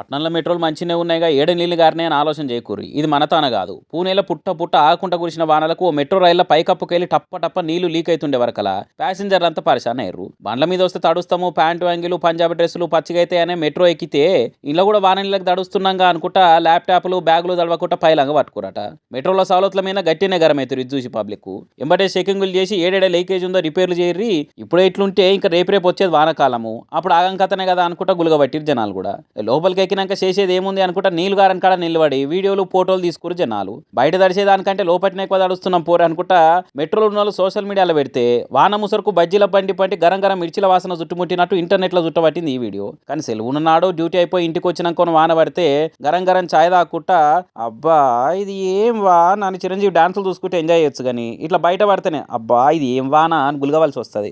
పట్నంలో మెట్రోలు మంచినే ఉన్నాయిగా ఏడ నీళ్లు గారినాయి అని ఆలోచన చేయకూరి ఇది మనతాన కాదు. పూణేలో పుట్ట ఆగకుండా కురిసిన వానలకు ఓ మెట్రో రైళ్ల పైకప్పుకెళ్ళి టప్ప నీళ్లు లీక్ అవుతుండే వరకలా ప్యాసింజర్లు అంతా పరిశాన్ అయ్యారు. బండ్ల మీద వస్తే తడుస్తాము, ప్యాంటు అంగిలు, పంజాబీ డ్రెస్సులు పచ్చిగైతే అనే మెట్రో ఎక్కితే ఇలా కూడా వాన నీళ్ళకి తడుస్తున్నాగా అనుకుంటా ల్యాప్టాప్లు బ్యాగులు తడవకుండా పైలంగా పట్టుకురట. మెట్రోలో సవలతుల మీద గట్టినే గరం అవుతారు ఇది చూసి పబ్లిక్. ఎంబటే చెకింగులు చేసి ఏడేడ లీకేజ్ ఉందో రిపేర్లు చేయర్రి, ఇప్పుడే ఇట్లుంటే ఇంకా రేపు వచ్చేది వానకాలము, అప్పుడు ఆగం కథనే కదా అనుకుంటా గులగబట్టిరు జనాలు కూడా. లోపలికి ఎక్కినాక చేసేది ఏముంది అనుకుంటా నీళ్లు గారని కాడ నిలబడి వీడియోలు ఫోటోలు తీసుకురు జనాలు. బయట తడిసేదానికంటే లోపటినే ఎక్కువ తడుస్తున్నాం పోరు అనుకుంటా మెట్రోలో ఉన్న సోషల్ మీడియాలో పెడితే వాన ముసరుకు బజ్జీల బండి పంటి గరం మిర్చిల వాసన చుట్టుముట్టినట్టు ఇంటర్నెట్లో చుట్టబట్టింది ఈ వీడియో. కానీ సెలవున్న నాడు డ్యూటీ అయిపోయి ఇంటికి వచ్చినాక వాన పడితే గరం ఛాయ్ తాక్కుంటా అబ్బా ఇది ఏం వా నన్ను చిరంజీవి డాన్సులు చూసుకుంటే ఎంజాయ్ చేయొచ్చు, కానీ ఇట్లా బయట పడితేనే అబ్బా ఇది ఏం వాన అని గులగవలసి వస్తుంది.